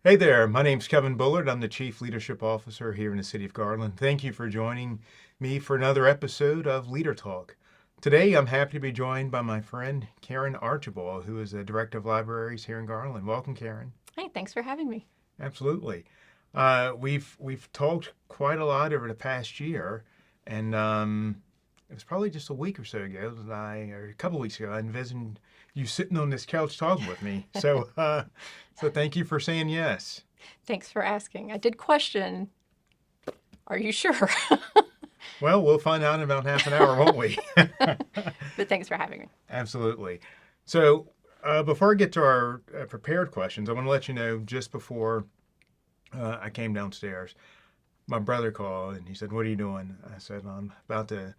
Hey there, my name's Kevin Bullard. I'm the Chief Leadership Officer here in the City of Garland. Thank you for joining me for another episode of Leader Talk. Today, I'm happy to be joined by my friend Karen Archibald, who is the Director of Libraries here in Garland. Welcome, Karen. Hey, thanks for having me. Absolutely. We've talked quite a lot over the past year, and it was probably just a week or so ago that or a couple weeks ago, I envisioned you sitting on this couch talking with me. So thank you for saying yes. Thanks for asking. I did question, are you sure? Well, we'll find out in about half an hour, won't we? But thanks for having me. Absolutely. So, before I get to our prepared questions, I want to let you know just before I came downstairs, my brother called and he said, "What are you doing?" I said, "I'm about to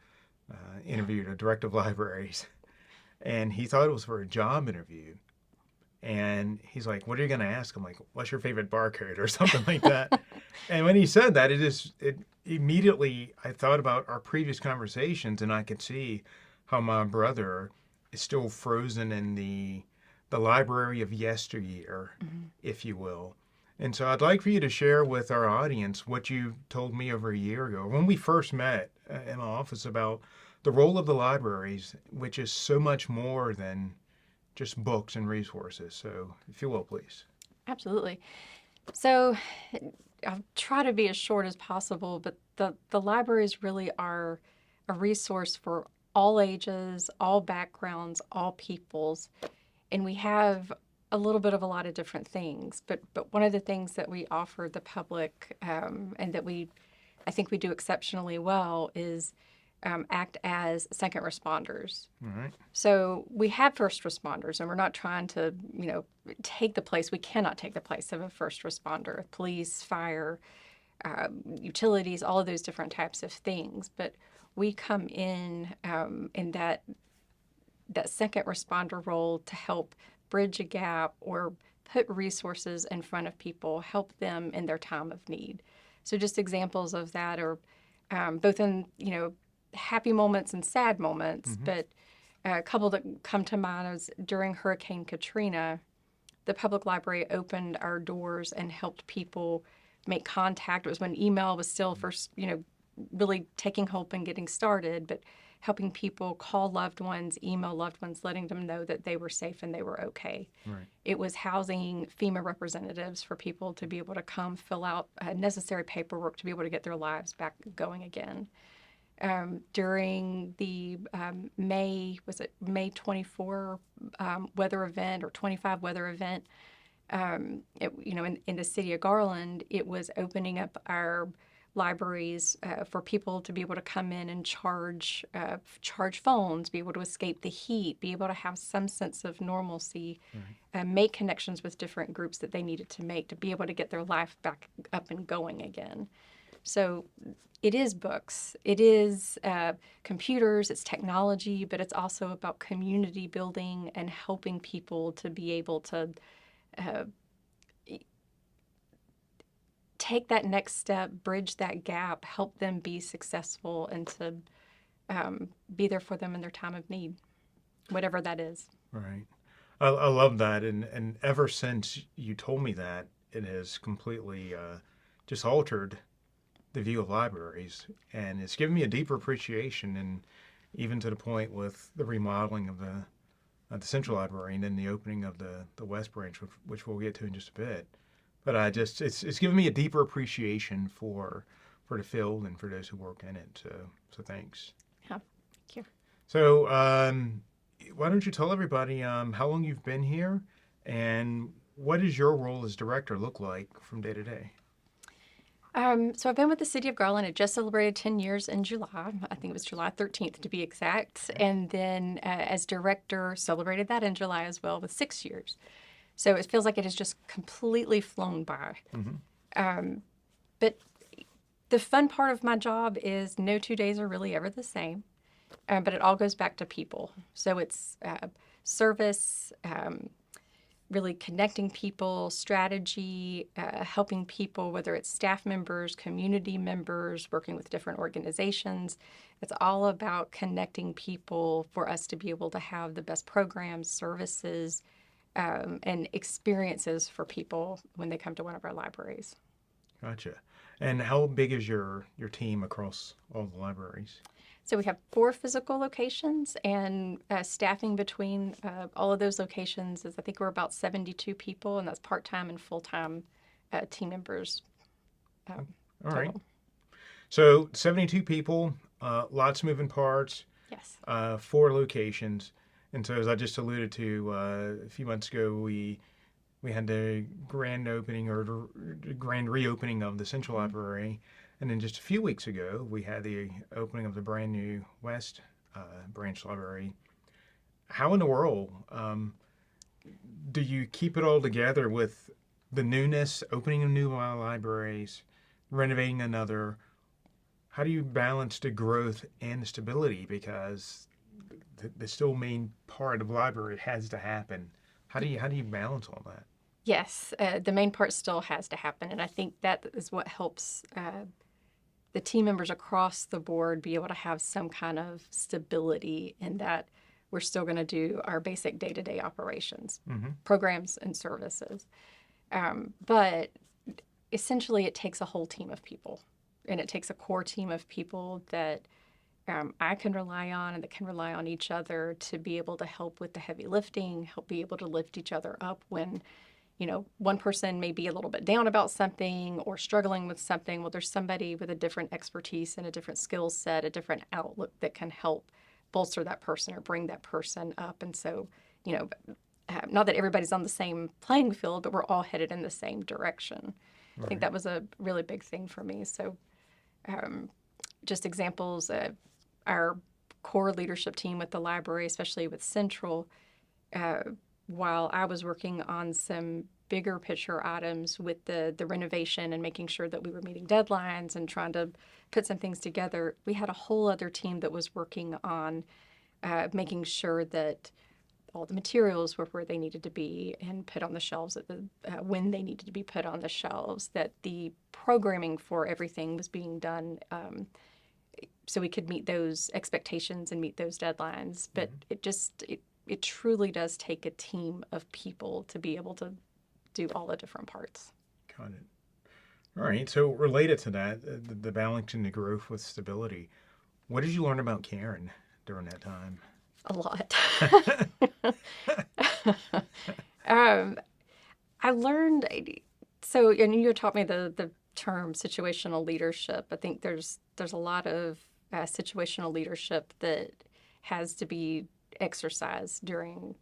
interview the director of libraries." And he thought it was for a job interview. And he's like, "What are you going to ask?" I'm like, "What's your favorite barcode?" or something like that. And when he said that, it immediately I thought about our previous conversations, and I could see how my brother is still frozen in the library of yesteryear, Mhm. if you will. And so I'd like for you to share with our audience what you told me over a year ago when we first met in my office about the role of the libraries, which is so much more than just books and resources. So, if you will, please. Absolutely. So I'll try to be as short as possible, but the libraries really are a resource for all ages, all backgrounds, all peoples. And we have a little bit of a lot of different things. But one of the things that we offer the public and that I think we do exceptionally well is act as second responders. All right. So we have first responders, and we're not trying to, take the place. We cannot take the place of a first responder, police, fire, utilities, all of those different types of things. But we come in that second responder role to help bridge a gap or put resources in front of people, help them in their time of need. So just examples of that are both in happy moments and sad moments, Mm-hmm. but a couple that come to mind is during Hurricane Katrina, the public library opened our doors and helped people make contact. It was when email was still first, really taking hold and getting started, but helping people call loved ones, email loved ones, letting them know that they were safe and they were okay. Right. It was housing FEMA representatives for people to be able to come fill out necessary paperwork to be able to get their lives back going again. During the May 24 weather event or 25 weather event, in the city of Garland, it was opening up our libraries for people to be able to come in and charge phones, be able to escape the heat, be able to have some sense of normalcy, Right. make connections with different groups that they needed to make to be able to get their life back up and going again. So it is books, it is computers, it's technology, but it's also about community building and helping people to be able to uh, take that next step, bridge that gap, help them be successful, and to be there for them in their time of need, whatever that is. Right. I love that, and ever since you told me that, it has completely just altered the view of libraries, and it's given me a deeper appreciation, and even to the point with the remodeling of the Central Library and then the opening of the West Branch, which we'll get to in just a bit. But I just it's given me a deeper appreciation for the field and for those who work in it. So thanks. Yeah, thank you. So why don't you tell everybody how long you've been here and what does your role as director look like from day to day? So I've been with the city of Garland. I just celebrated 10 years in July. I think it was July 13th to be exact. Okay. And then as director, celebrated that in July as well with 6 years. So it feels like it has just completely flown by. Mm-hmm. But the fun part of my job is no 2 days are really ever the same, but it all goes back to people. So it's service, really connecting people, strategy, helping people, whether it's staff members, community members, working with different organizations. It's all about connecting people for us to be able to have the best programs, services, and experiences for people when they come to one of our libraries. Gotcha. And how big is your team across all the libraries? So we have 4 physical locations, and staffing between all of those locations is, I think we're about 72 people, and that's part-time and full-time team members All right. total. So 72 people, lots of moving parts, Yes. 4 locations. And so as I just alluded to a few months ago, we had the grand opening or the grand reopening of the Central Library. And then just a few weeks ago, we had the opening of the brand new West Branch Library. How in the world do you keep it all together with the newness, opening of new libraries, renovating another? How do you balance the growth and the stability? Because the still main part of the library has to happen. How do you balance all that? Yes, the main part still has to happen, and I think that is what helps the team members across the board be able to have some kind of stability in that we're still going to do our basic day-to-day operations, programs and services. But essentially, it takes a whole team of people, and it takes a core team of people that I can rely on and that can rely on each other to be able to help with the heavy lifting, help be able to lift each other up when one person may be a little bit down about something or struggling with something. Well, there's somebody with a different expertise and a different skill set, a different outlook that can help bolster that person or bring that person up. And so, not that everybody's on the same playing field, but we're all headed in the same direction. Right. I think that was a really big thing for me. So, just examples, our core leadership team with the library, especially with Central, while I was working on some bigger picture items with the renovation and making sure that we were meeting deadlines and trying to put some things together, we had a whole other team that was working on making sure that all the materials were where they needed to be and put on the shelves at when they needed to be put on the shelves, that the programming for everything was being done so we could meet those expectations and meet those deadlines. But it truly does take a team of people to be able to do all the different parts. Got it. All right. So related to that, the balancing the growth with stability, what did you learn about Karen during that time? A lot. I learned, and you taught me the term situational leadership. I think there's a lot of situational leadership that has to be exercised during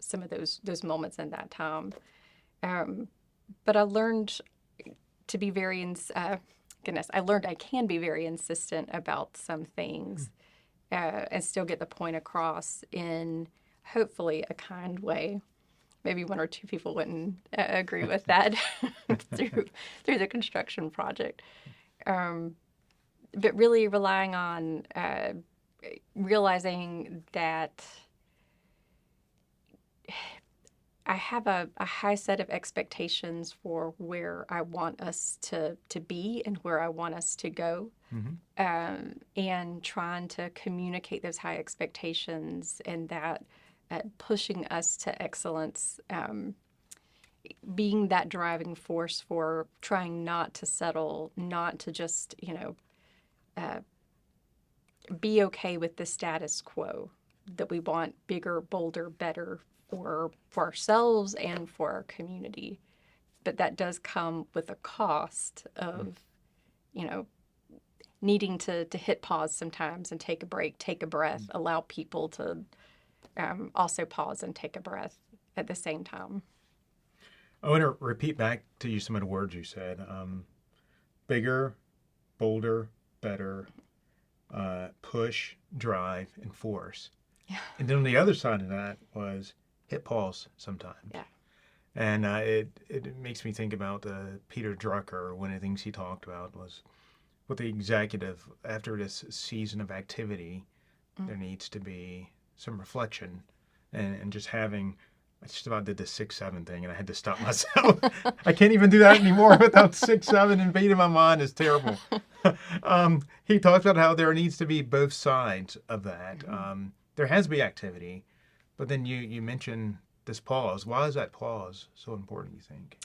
some of those moments in that time. But I learned to be very, I learned I can be very insistent about some things and still get the point across in hopefully a kind way. Maybe 1 or 2 people wouldn't agree with that through the construction project. But really relying on realizing that I have a high set of expectations for where I want us to be and where I want us to go, and trying to communicate those high expectations and that pushing us to excellence, being that driving force for trying not to settle, not to just, be okay with the status quo, that we want bigger, bolder, better for ourselves and for our community. But that does come with a cost of, needing to hit pause sometimes and take a break, take a breath, allow people to also pause and take a breath at the same time. I want to repeat back to you some of the words you said. Bigger, bolder, better, push, drive, and force. Yeah. And then on the other side of that was hit pause sometimes. Yeah. And it makes me think about Peter Drucker. One of the things he talked about was with the executive, after this season of activity, there needs to be some reflection and just having, I just about did the 6-7 thing and I had to stop myself. I can't even do that anymore without 6-7 invading my mind. Is terrible. He talked about how there needs to be both sides of that. There has to be activity, but then you mentioned this pause. Why is that pause so important, you think?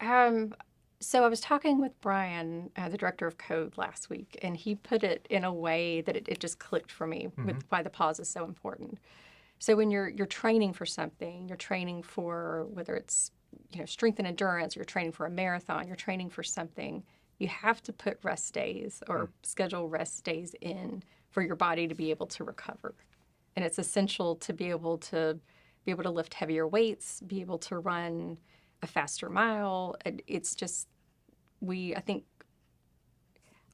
Um, so I was talking with Brian, the director of code, last week, and he put it in a way that it just clicked for me with why the pause is so important. So when you're training for something, you're training for whether it's strength and endurance, you're training for a marathon, you're training for something, you have to put rest days or schedule rest days in for your body to be able to recover. And it's essential to be able to lift heavier weights, be able to run a faster mile. It's just I think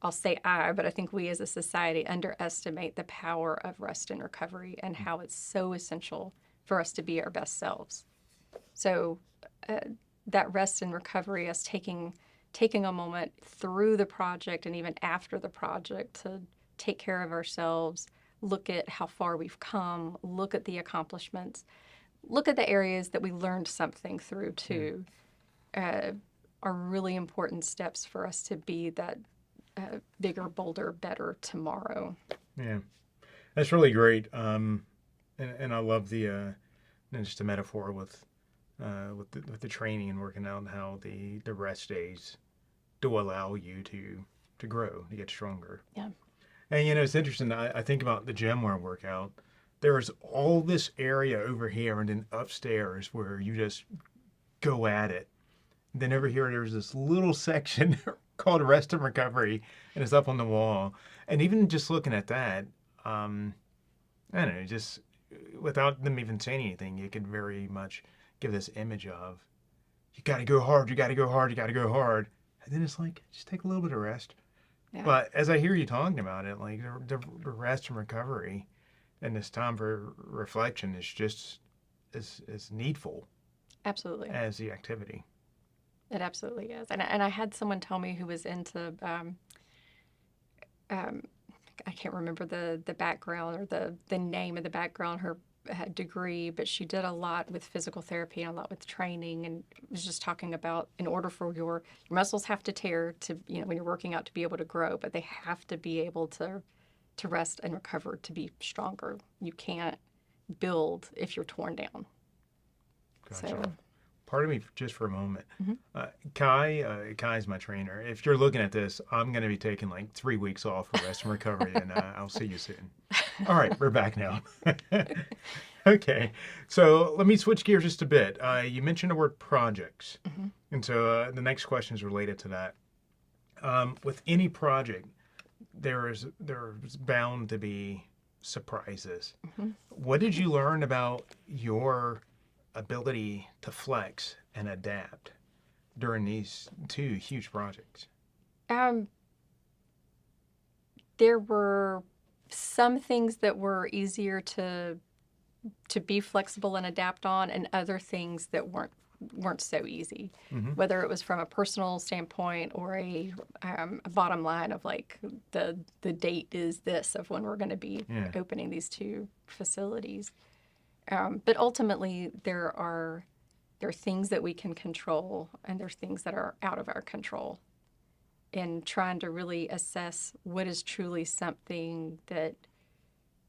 but I think we as a society underestimate the power of rest and recovery and how it's so essential for us to be our best selves. So that rest and recovery, us taking a moment through the project and even after the project to take care of ourselves, look at how far we've come, look at the accomplishments, look at the areas that we learned something through too, are really important steps for us to be that bigger, bolder, better tomorrow. Yeah, that's really great. And I love the just a metaphor with the training and working out and how the rest days do allow you to grow, to get stronger. Yeah. And it's interesting. I think about the gym where I work out. There's all this area over here and then upstairs where you just go at it. Then over here, there's this little section called rest and recovery, and it's up on the wall. And even just looking at that, I don't know, just without them even saying anything, you could very much give this image of, you got to go hard, you got to go hard, you got to go hard. And then it's like, just take a little bit of rest. Yeah. But as I hear you talking about it, like the rest and recovery and this time for reflection is just as needful Absolutely. as the activity. It absolutely is. And I had someone tell me who was into, I can't remember the background or the name of the background, her degree, but she did a lot with physical therapy and a lot with training, and was just talking about in order for your muscles have to tear to, when you're working out to be able to grow, but they have to be able to rest and recover to be stronger. You can't build if you're torn down. Gotcha. So, Pardon me just for a moment. Kai's my trainer. If you're looking at this, I'm going to be taking like 3 weeks off for rest and recovery, and I'll see you soon. All right, we're back now. Okay, so let me switch gears just a bit. You mentioned the word projects, and so the next question is related to that. With any project, there's bound to be surprises. What did you learn about your ability to flex and adapt during these two huge projects? There were some things that were easier to be flexible and adapt on, and other things that weren't so easy. Whether it was from a personal standpoint or a bottom line of like the date is this of when we're going to be opening these two facilities. But ultimately, there are things that we can control, and there's things that are out of our control. And trying to really assess what is truly something that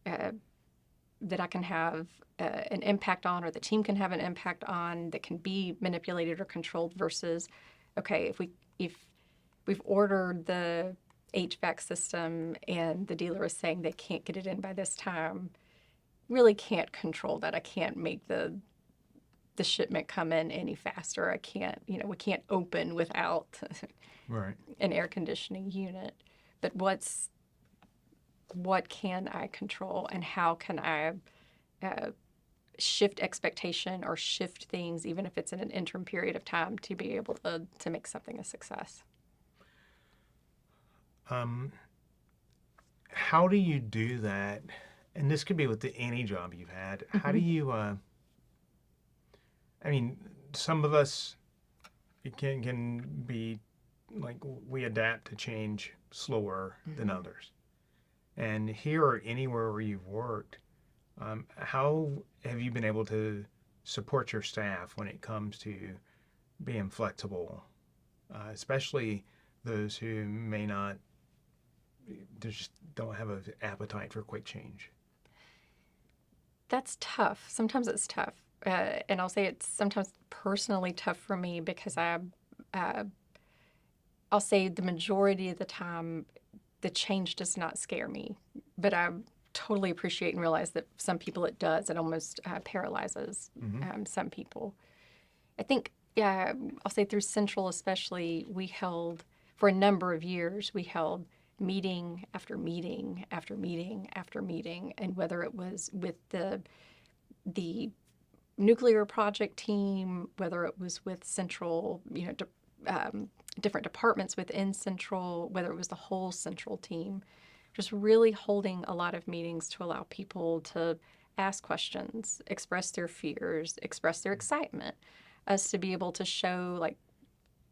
I can have an impact on, or the team can have an impact on, that can be manipulated or controlled, versus, okay, if we've ordered the HVAC system and the dealer is saying they can't get it in by this time, really can't control that. I can't make the shipment come in any faster. I can't, we can't open without Right. an air conditioning unit. But what can I control, and how can I shift expectation or shift things, even if it's in an interim period of time, to be able to make something a success? How do you do that? And this could be with any job you've had. How do you, some of us can be like, we adapt to change slower than others. And here or anywhere where you've worked, how have you been able to support your staff when it comes to being flexible, especially those who may not, they just don't have an appetite for quick change? That's tough. Sometimes it's tough. and I'll say it's sometimes personally tough for me because uh, I'll say the majority of the time, the change does not scare me, but I totally appreciate and realize that some people it does. It almost paralyzes Mm-hmm. some people. I think, yeah, I'll say through Central especially, we held, for a number of years, we held meeting after meeting after meeting after meeting, and whether it was with the nuclear project team, whether it was with Central, different departments within Central, whether it was the whole Central team, just really holding a lot of meetings to allow people to ask questions, express their fears, express their excitement, us to be able to show like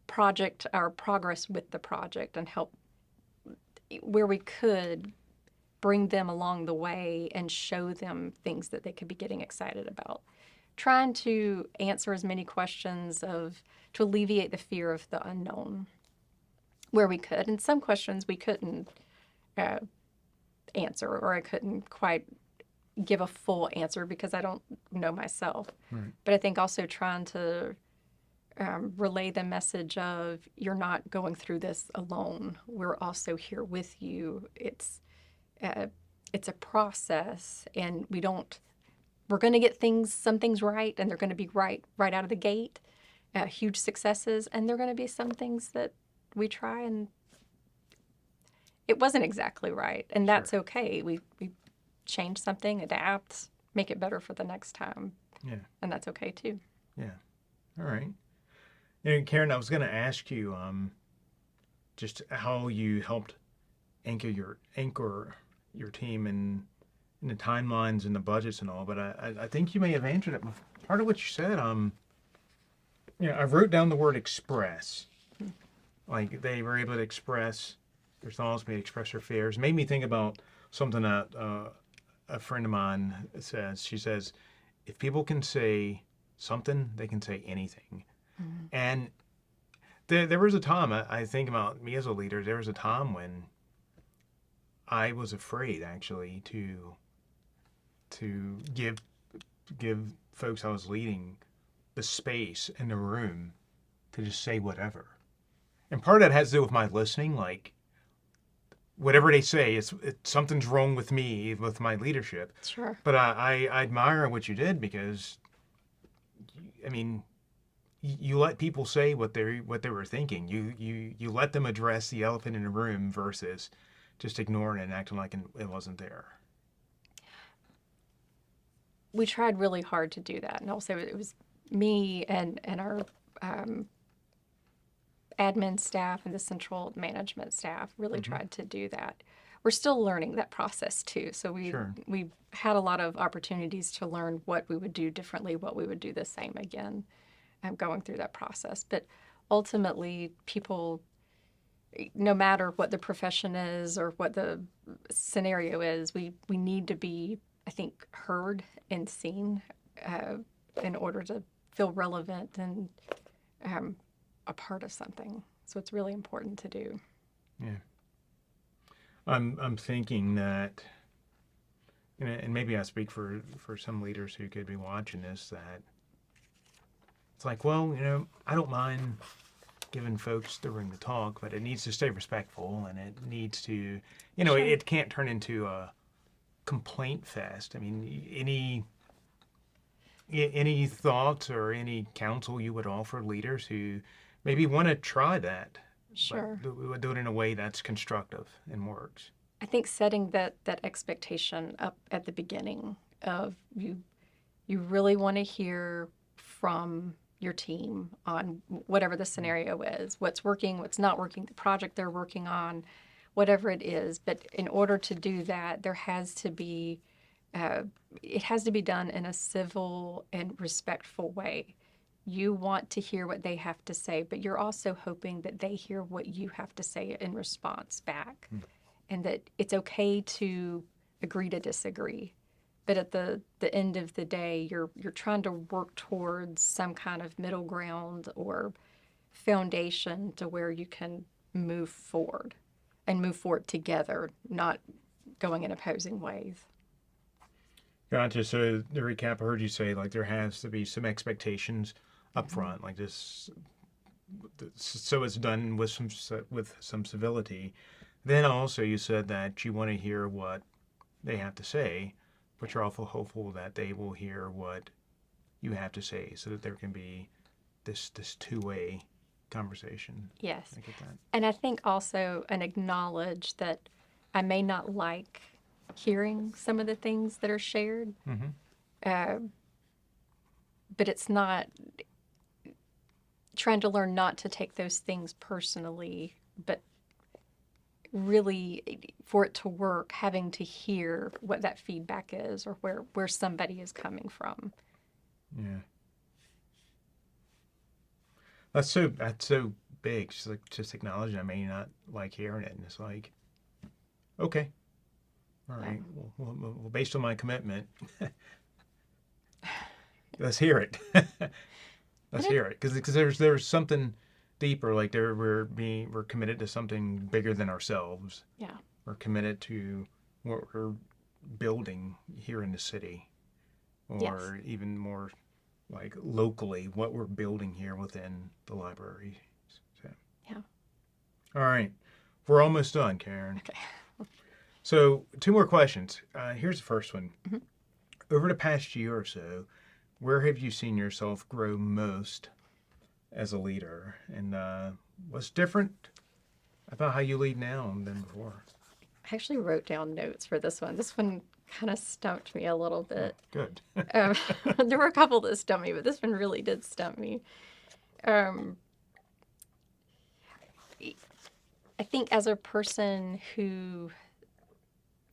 project our progress with the project and help where we could bring them along the way and show them things that they could be getting excited about. Trying to answer as many questions to alleviate the fear of the unknown where we could. And some questions we couldn't uh, answer, or I couldn't quite give a full answer because I don't know myself. Right. But I think also trying to relay the message of you're not going through this alone. We're also here with you. Uh, it's a process, and we're going to get some things right, and they're going to be right out of the gate, huge successes, and there are going to be some things that we try and it wasn't exactly right, and that's Sure. okay. We change something, adapt, make it better for the next time, Yeah. and that's okay too. Yeah. All right. And Karen, I was going to ask you just how you helped anchor your team in the timelines and the budgets and all, but I think you may have answered it. Part of what you said, I wrote down the word express. Like they were able to express their thoughts, maybe express their fears. Made me think about something that a friend of mine says. She says, if people can say something, they can say anything. Mm-hmm. And there was a time, I think about me as a leader, there was a time when I was afraid actually to give folks I was leading the space and the room to just say whatever. And part of that has to do with my listening, like whatever they say, something's wrong with me, with my leadership. Sure. But I admire what you did because, I mean, you let people say what they were thinking. You let them address the elephant in the room versus just ignoring it and acting like it wasn't there. We tried really hard to do that, and also it was me and our admin staff and the central management staff really tried to do that. We're still learning that process too, so Sure. we had a lot of opportunities to learn what we would do differently, what we would do the same again, going through that process. But ultimately, people, no matter what the profession is or what the scenario is, we need to be, I think, heard and seen in order to feel relevant and a part of something. So it's really important to do. Yeah. I'm thinking that, and maybe I speak for some leaders who could be watching this, that it's like, well, I don't mind giving folks the room to talk, but it needs to stay respectful, and it needs to, Sure. it can't turn into a complaint fest. I mean, any thoughts or any counsel you would offer leaders who maybe want to try that, Sure. but we would do it in a way that's constructive and works. I think setting that expectation up at the beginning of you really want to hear from your team on whatever the scenario is, what's working, what's not working, the project they're working on, whatever it is. But in order to do that, there has to be it has to be done in a civil and respectful way. You want to hear what they have to say, but you're also hoping that they hear what you have to say in response back. And that it's okay to agree to disagree. But at the end of the day, you're trying to work towards some kind of middle ground or foundation to where you can move forward and move forward together, not going in opposing ways. Gotcha. So to recap, I heard you say like there has to be some expectations up front, like this, so it's done with some civility. Then also you said that you want to hear what they have to say, but you're also hopeful that they will hear what you have to say, so that there can be this two-way conversation. Yes. I get that. And I think also an acknowledge that I may not like hearing some of the things that are shared, Mm-hmm. uh, but it's not trying to learn not to take those things personally, but really for it to work, having to hear what that feedback is or where somebody is coming from. Yeah. That's so big. Just acknowledging I may not like hearing it, and it's like, okay, all Yeah. right. Well, based on my commitment, let's hear it. Let's And hear it, because there's something deeper. Like we're committed to something bigger than ourselves. yeah. We're committed to what we're building here in the city, Yes. or even more like locally, what we're building here within the library. So, Yeah. all right, we're almost done, Karen. Okay. So, two more questions. Here's the first one. Mhm. Over the past year or so, where have you seen yourself grow most as a leader? And what's different about how you lead now than before? I actually wrote down notes for this one. This one kind of stumped me a little bit. Good. Um, there were a couple that stumped me, but this one really did stump me. Um, I think as a person who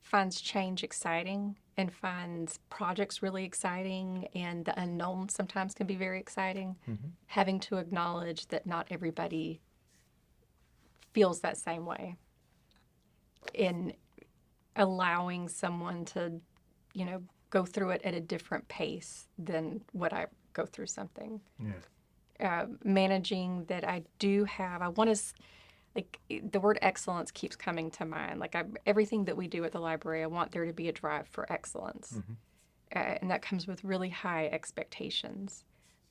finds change exciting and finds projects really exciting, and the unknown sometimes can be very exciting, Mhm. having to acknowledge that not everybody feels that same way, and allowing someone to, go through it at a different pace than what I go through something. Yeah. Managing that I do have, I want to, like, the word excellence keeps coming to mind. Like, everything that we do at the library, I want there to be a drive for excellence. Mhm. And that comes with really high expectations.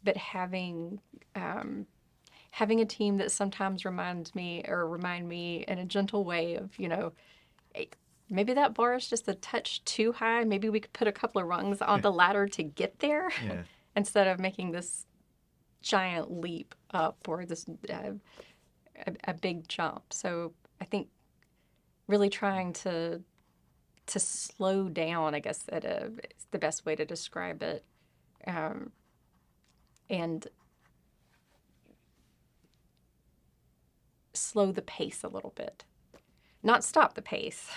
But having a team that sometimes remind me in a gentle way of, "Hey, maybe that bar is just a touch too high. Maybe we could put a couple of rungs on the ladder to get there Yeah. instead of making this giant leap up or this a big jump." So I think really trying to slow down, I guess, is the best way to describe it, and slow the pace a little bit. Not stop the pace,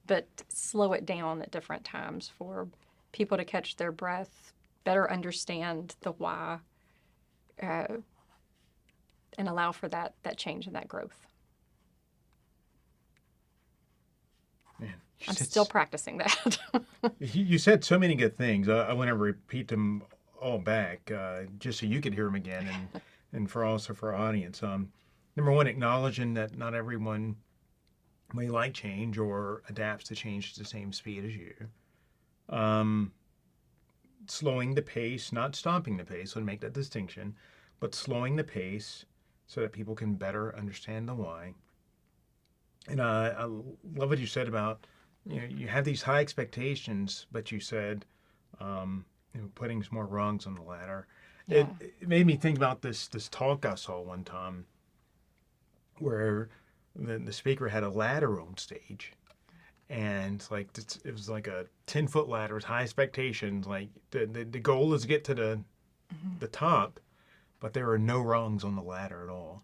but slow it down at different times for people to catch their breath, better understand the why, and allow for that change and that growth. Man, I'm still practicing that. You said so many good things. I want to repeat them all back, just so you could hear them again, and for our audience. Number one, acknowledging that not everyone may like change or adapts to change at the same speed as you. Slowing the pace, not stopping the pace. So to make that distinction, but slowing the pace so that people can better understand the why. And I love what you said about, you have these high expectations, but you said, putting some more rungs on the ladder. Yeah. It made me think about this talk I saw one time where the speaker had a ladder on stage, and like it was like a 10-foot ladder with high expectations. Like the goal is to get to the top, but there are no rungs on the ladder at all.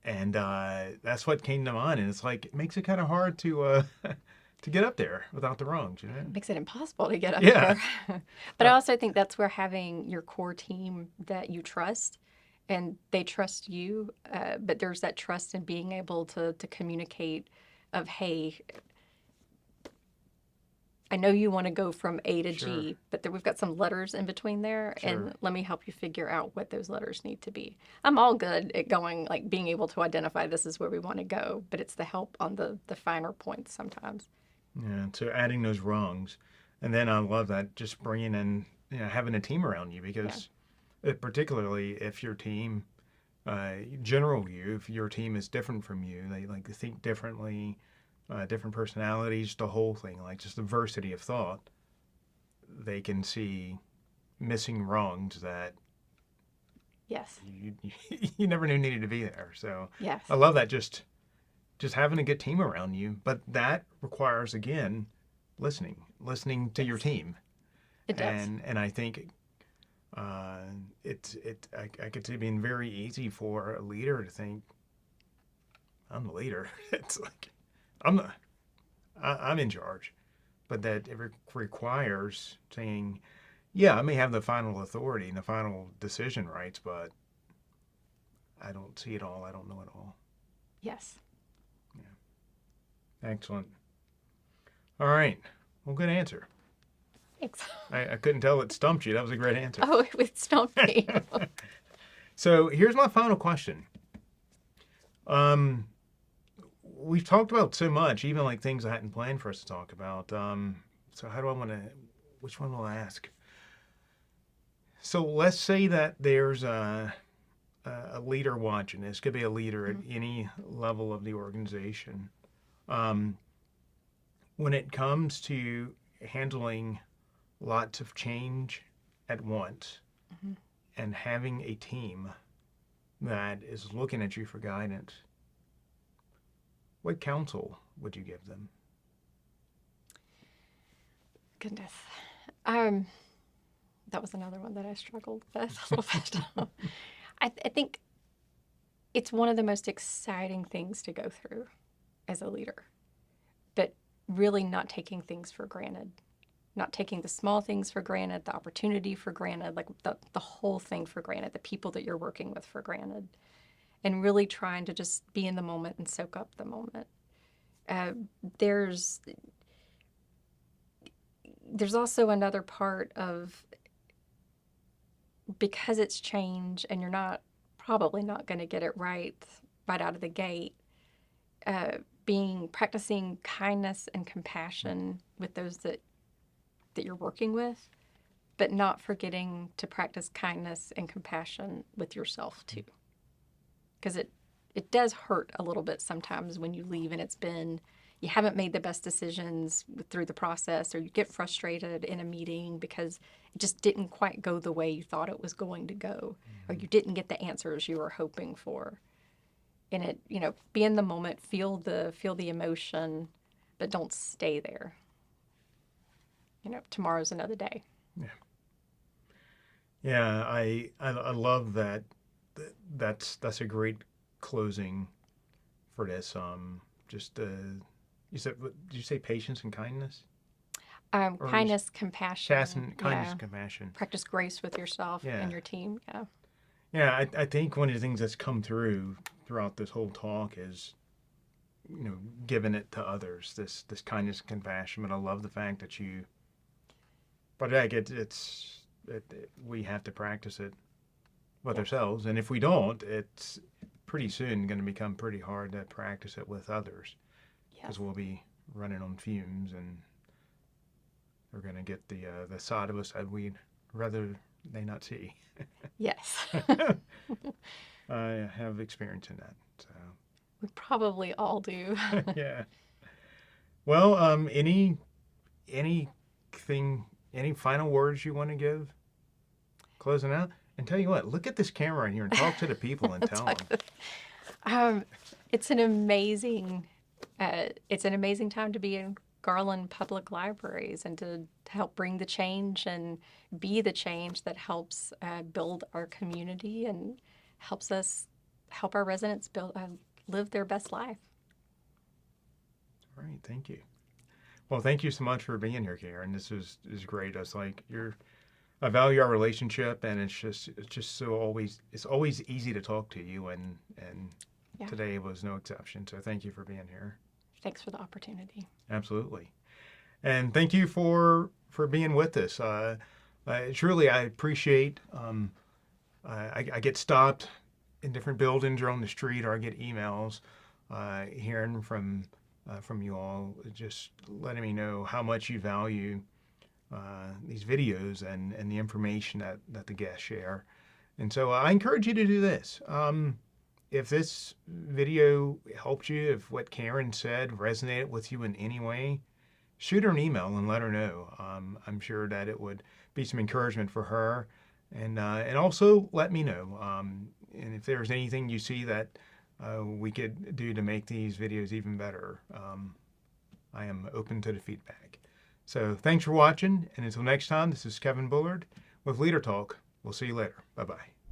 And that's what came to mind. And it's like, it makes it kind of hard to to get up there without the rungs, It makes it impossible to get up Yeah. there. But I also think that's where having your core team that you trust and they trust you, but there's that trust in being able to communicate of, hey, I know you want to go from A to Sure. G, but we've got some letters in between there, Sure. and let me help you figure out what those letters need to be. I'm all good at going, like, being able to identify this is where we want to go, but it's the help on the finer points sometimes. Yeah. So adding those rungs. And then I love that just bringing in, having a team around you Yeah. because, particularly if your team, general you, if your team is different from you, they like to think differently, different personalities, the whole thing, like just diversity of thought, they can see missing rungs that Yes. you never knew needed to be there. So I Yes. love that just having a good team around you, but that requires again listening to your Yes. team, It does. and I think I could see it being very easy for a leader to think I'm the leader. It's like I'm the I'm in charge, but that it requires saying, yeah, I may have the final authority and the final decision rights, but I don't see it all. I don't know it all. Yes. Excellent. All right. Well, good answer. Thanks. I couldn't tell it stumped you. That was a great answer. Oh, it stumped me. So here's my final question. We've talked about so much, even like things I hadn't planned for us to talk about. So how do I want to? Which one will I ask? So let's say that there's a leader watching this. Could be a leader at any level of the organization. Um, when it comes to handling lots of change at once Mhm. and having a team that is looking at you for guidance, what counsel would you give them? Goodness. Um, that was another one that I struggled with a little bit. I think it's one of the most exciting things to go through as a leader, but really not taking things for granted, not taking the small things for granted, the opportunity for granted, like the whole thing for granted, the people that you're working with for granted, and really trying to just be in the moment and soak up the moment. Uh, there's there's also another part of, because it's change and you're probably not going to get it right out of the gate, being practicing kindness and compassion with those that you're working with, but not forgetting to practice kindness and compassion with yourself too, because it does hurt a little bit sometimes when you leave and you haven't made the best decisions through the process, or you get frustrated in a meeting because it just didn't quite go the way you thought it was going to go, or you didn't get the answers you were hoping for. And be in the moment, feel the emotion, but don't stay there. Tomorrow's another day. Yeah, yeah. I love that. That's a great closing for this. Just you said, did you say patience and kindness? Or Kindness, compassion. kindness, Yeah. compassion. Practice grace with yourself Yeah, and your team. Yeah. yeah. I think one of the things that's come throughout this whole talk is, giving it to others. This kindness and compassion. But I love the fact that you. But like we have to practice it with Yes. ourselves, and if we don't, it's pretty soon going to become pretty hard to practice it with others because Yes. we'll be running on fumes and we're going to get the side of us that we'd rather they not see. Yes. I have experience in that. So We probably all do. yeah. Well, anything, any final words you want to give closing out? And tell you what, look at this camera in here and talk to the people and tell them. Um, it's an amazing time to be in Garland Public Libraries and to help bring the change and be the change that helps build our community and help our residents live their best life. All right, thank you. Well, thank you so much for being here, Karen. This is great. It's like I value our relationship, and it's just it's always easy to talk to you, and Yeah. today was no exception. So thank you for being here. Thanks for the opportunity. Absolutely, and thank you for being with us. Truly, I appreciate. I get stopped in different buildings or on the street, or I get emails hearing from you all, just letting me know how much you value these videos and the information that the guests share. And so I encourage you to do this. If this video helped you, if what Karen said resonated with you in any way, shoot her an email and let her know. I'm sure that it would be some encouragement for her. And also let me know. And if there's anything you see that we could do to make these videos even better, I am open to the feedback. So thanks for watching. And until next time, this is Kevin Bullard with Leader Talk. We'll see you later. Bye-bye.